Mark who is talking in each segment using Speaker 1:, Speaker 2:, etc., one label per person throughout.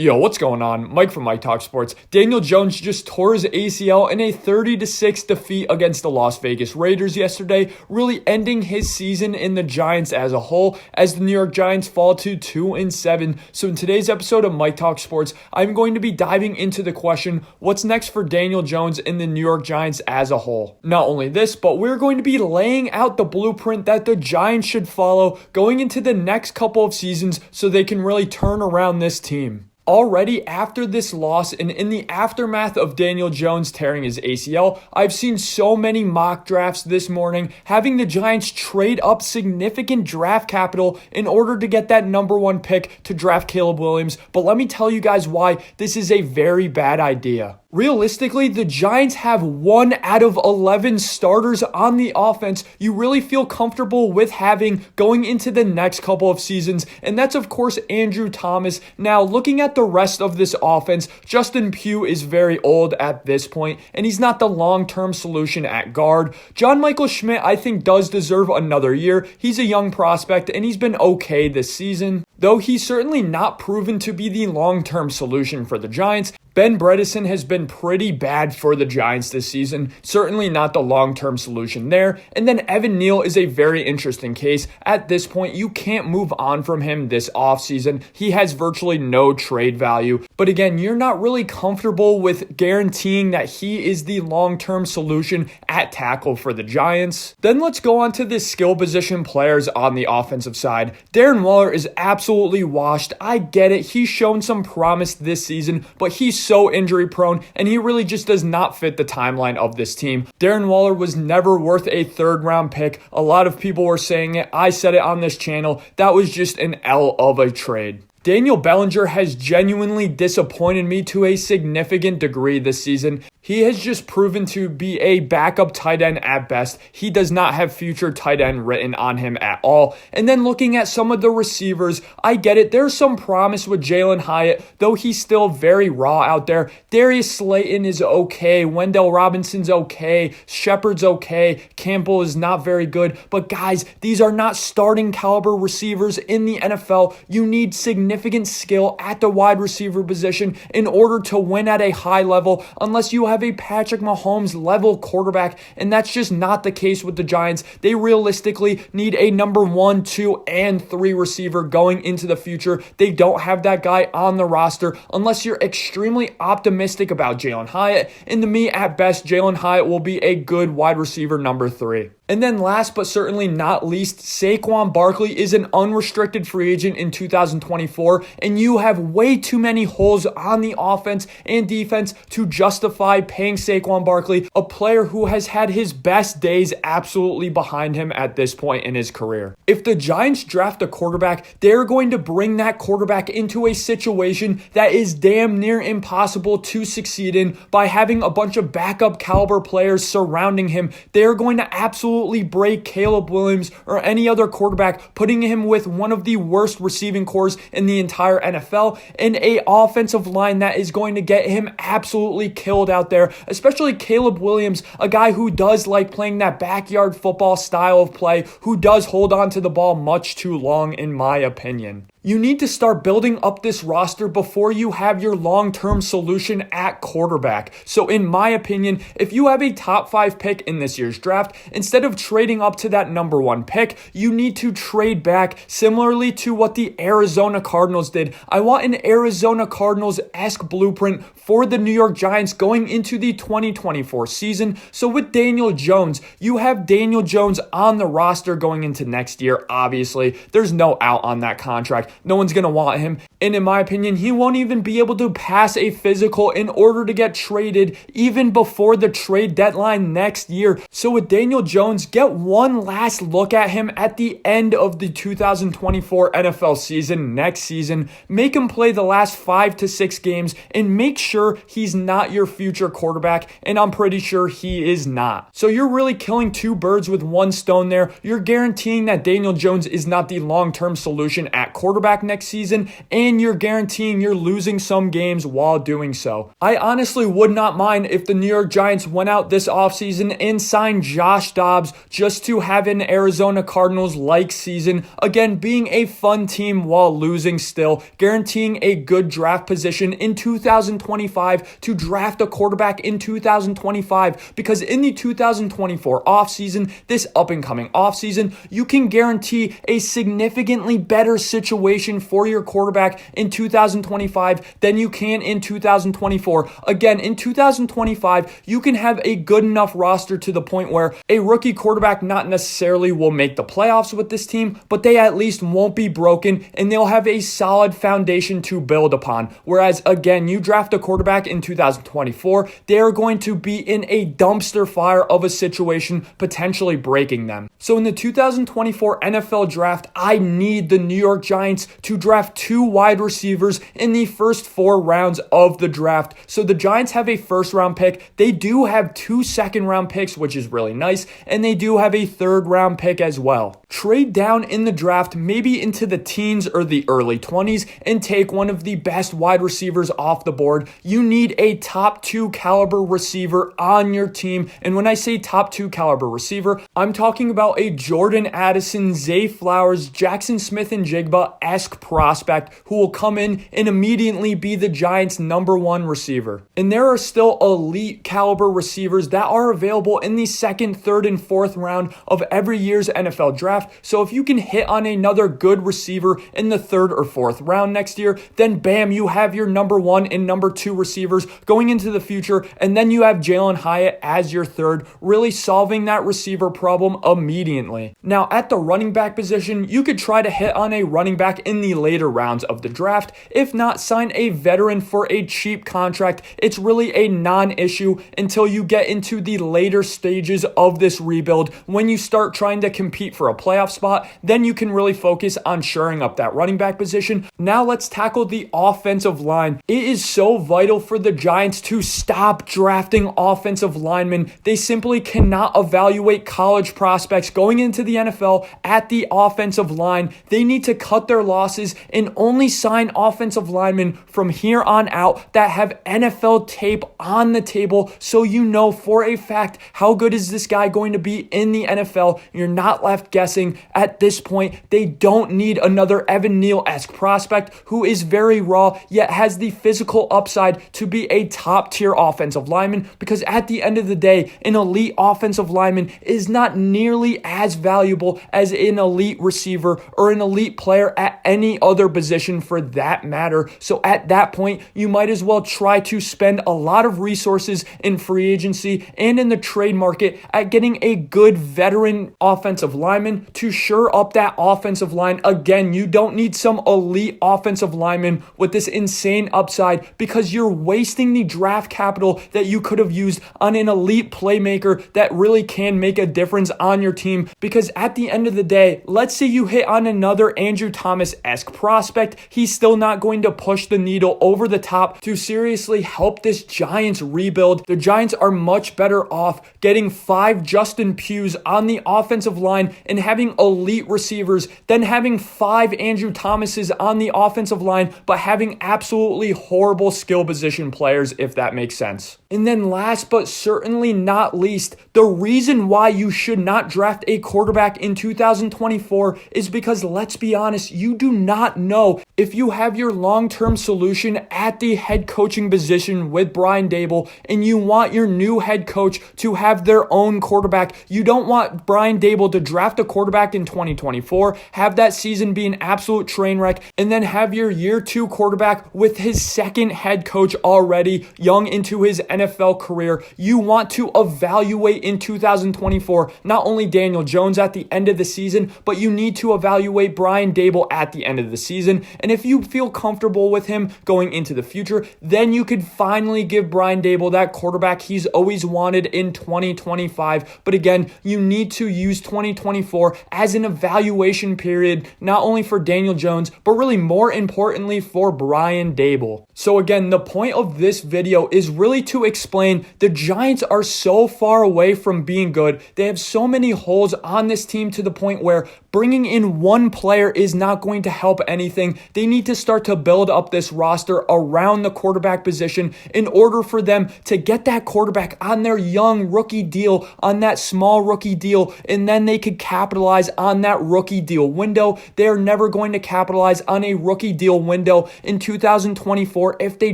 Speaker 1: Yo, what's going on? Mike from Mike Talk Sports. Daniel Jones just tore his ACL in a 30-6 defeat against the Las Vegas Raiders yesterday, really ending his season in the Giants as a whole, as the New York Giants fall to 2-7. So in today's episode of Mike Talk Sports, I'm going to be diving into the question, what's next for Daniel Jones in the New York Giants as a whole? Not only this, but we're going to be laying out the blueprint that the Giants should follow going into the next couple of seasons so they can really turn around this team. Already after this loss and in the aftermath of Daniel Jones tearing his ACL, I've seen so many mock drafts this morning having the Giants trade up significant draft capital in order to get that number one pick to draft Caleb Williams. But let me tell you guys why this is a very bad idea. Realistically, the Giants have 1 out of 11 starters on the offense you really feel comfortable with having going into the next couple of seasons, and that's of course Andrew Thomas. Now, looking at the rest of this offense, Justin Pugh is very old at this point, and he's not the long-term solution at guard. John Michael Schmidt, I think, does deserve another year. He's a young prospect, and he's been okay this season, though he's certainly not proven to be the long-term solution for the Giants. Ben Bredeson has been pretty bad for the Giants this season, certainly not the long-term solution there. And then Evan Neal is a very interesting case. At this point, you can't move on from him this offseason. He has virtually no trade value. But again, you're not really comfortable with guaranteeing that he is the long-term solution at tackle for the Giants. Then let's go on to the skill position players on the offensive side. Darren Waller is absolutely washed. I get it. He's shown some promise this season, but he's so injury prone and he really just does not fit the timeline of this team. Darren Waller was never worth a third round pick. A lot of people were saying it. I said it on this channel. That was just an L of a trade. Daniel Bellinger has genuinely disappointed me to a significant degree this season. He has just proven to be a backup tight end at best. He does not have future tight end written on him at all. And then looking at some of the receivers, I get it. There's some promise with Jalin Hyatt, though he's still very raw out there. Darius Slayton is okay. Wendell Robinson's okay. Shepard's okay. Campbell is not very good. But guys, these are not starting caliber receivers in the NFL. You need significant skill at the wide receiver position in order to win at a high level, unless you have a Patrick Mahomes level quarterback, and that's just not the case with the Giants. They realistically need a number 1, 2, and 3 receiver going into the future. They don't have that guy on the roster unless you're extremely optimistic about Jalin Hyatt, and to me, at best, Jalin Hyatt will be a good wide receiver number 3. And then last but certainly not least, Saquon Barkley is an unrestricted free agent in 2024, and you have way too many holes on the offense and defense to justify paying Saquon Barkley, a player who has had his best days absolutely behind him at this point in his career. If the Giants draft a quarterback, they're going to bring that quarterback into a situation that is damn near impossible to succeed in by having a bunch of backup caliber players surrounding him. They're going to absolutely break Caleb Williams or any other quarterback, putting him with one of the worst receiving cores in the entire NFL and a offensive line that is going to get him absolutely killed out there, especially Caleb Williams, a guy who does like playing that backyard football style of play, who does hold on to the ball much too long in my opinion. You need to start building up this roster before you have your long-term solution at quarterback. So in my opinion, if you have a top 5 pick in this year's draft, instead of trading up to that number 1 pick, you need to trade back similarly to what the Arizona Cardinals did. I want an Arizona Cardinals-esque blueprint for the New York Giants going into the 2024 season. So with Daniel Jones, you have Daniel Jones on the roster going into next year, obviously. There's no out on that contract. No one's going to want him. And in my opinion, he won't even be able to pass a physical in order to get traded even before the trade deadline next year. So with Daniel Jones, get one last look at him at the end of the 2024 NFL season next season. Make him play the last 5 to 6 games and make sure he's not your future quarterback. And I'm pretty sure he is not. So you're really killing 2 birds with 1 stone there. You're guaranteeing that Daniel Jones is not the long-term solution at quarterback. quarterback next season, and you're guaranteeing you're losing some games while doing so. I honestly would not mind if the New York Giants went out this offseason and signed Josh Dobbs just to have an Arizona Cardinals-like season. Again, being a fun team while losing still, guaranteeing a good draft position in 2025 to draft a quarterback in 2025, because in the 2024 offseason, this up-and-coming offseason, you can guarantee a significantly better situation for your quarterback in 2025 than you can in 2024. Again, in 2025, you can have a good enough roster to the point where a rookie quarterback not necessarily will make the playoffs with this team, but they at least won't be broken and they'll have a solid foundation to build upon. Whereas, again, you draft a quarterback in 2024, they are going to be in a dumpster fire of a situation, potentially breaking them. So in the 2024 NFL draft, I need the New York Giants to draft 2 wide receivers in the first 4 rounds of the draft. So the Giants have a first-round pick. They do have 2 second-round picks, which is really nice, and they do have a third-round pick as well. Trade down in the draft, maybe into the teens or the early 20s, and take one of the best wide receivers off the board. You need a top 2 caliber receiver on your team, and when I say top 2 caliber receiver, I'm talking about a Jordan Addison, Zay Flowers, Jackson Smith-Njigba-esque prospect who will come in and immediately be the Giants' number 1 receiver. And there are still elite caliber receivers that are available in the 2nd, 3rd, and 4th round of every year's NFL draft. So if you can hit on another good receiver in the 3rd or 4th round next year, then bam, you have your number 1 and number 2 receivers going into the future, and then you have Jalen Hyatt as your 3rd, really solving that receiver problem immediately. Now, at the running back position, you could try to hit on a running back in the later rounds of the draft. If not, sign a veteran for a cheap contract. It's really a non-issue until you get into the later stages of this rebuild. When you start trying to compete for a playoff spot, then you can really focus on shoring up that running back position. Now let's tackle the offensive line. It is so vital for the Giants to stop drafting offensive linemen. They simply cannot evaluate college prospects going into the NFL at the offensive line. They need to cut their losses and only sign offensive linemen from here on out that have NFL tape on the table, so you know for a fact how good is this guy going to be in the NFL. You're not left guessing at this point. They don't need another Evan Neal-esque prospect who is very raw yet has the physical upside to be a top tier offensive lineman, because at the end of the day, an elite offensive lineman is not nearly as valuable as an elite receiver or an elite player at any other position for that matter. So at that point, you might as well try to spend a lot of resources in free agency and in the trade market at getting a good veteran offensive lineman to shore up that offensive line. Again, you don't need some elite offensive lineman with this insane upside, because you're wasting the draft capital that you could have used on an elite playmaker that really can make a difference on your team. Because at the end of the day, let's say you hit on another Andrew Thomas-esque prospect, he's still not going to push the needle over the top to seriously help this Giants rebuild. The Giants are much better off getting 5 Justin Pughs on the offensive line and having elite receivers than having 5 Andrew Thomases on the offensive line but having absolutely horrible skill position players, if that makes sense. And then last but certainly not least, the reason why you should not draft a quarterback in 2024 is because, let's be honest, you do not know if you have your long-term solution at the head coaching position with Brian Daboll and you want your new head coach to have their own quarterback. You don't want Brian Daboll to draft a quarterback in 2024, have that season be an absolute train wreck, and then have your year 2 quarterback with his second head coach already young into his NFL career. You want to evaluate in 2024 not only Daniel Jones at the end of the season, but you need to evaluate Brian Daboll at the end of the season. And if you feel comfortable with him going into the future, then you could finally give Brian Daboll that quarterback he's always wanted in 2025. But again, you need to use 2024 as an evaluation period, not only for Daniel Jones, but really more importantly for Brian Daboll. So again, the point of this video is really to explain the Giants are so far away from being good. They have so many holes on this team to the point where bringing in one player is not going to help anything. They need to start to build up this roster around the quarterback position in order for them to get that quarterback on their young rookie deal, on that small rookie deal, and then they could capitalize on that rookie deal window. They are never going to capitalize on a rookie deal window in 2024 if they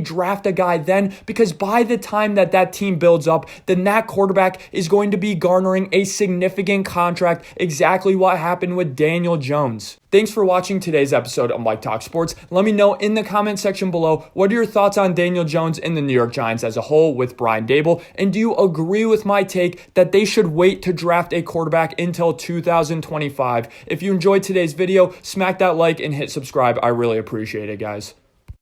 Speaker 1: draft a guy then, because by the time that team builds up, then that quarterback is going to be garnering a significant contract, exactly what happened with Daniel Jones. Thanks for watching today's episode of Mike Talk Sports. Let me know in the comment section below, what are your thoughts on Daniel Jones and the New York Giants as a whole with Brian Daboll? And do you agree with my take that they should wait to draft a quarterback until 2025? If you enjoyed today's video, smack that like and hit subscribe. I really appreciate it, guys.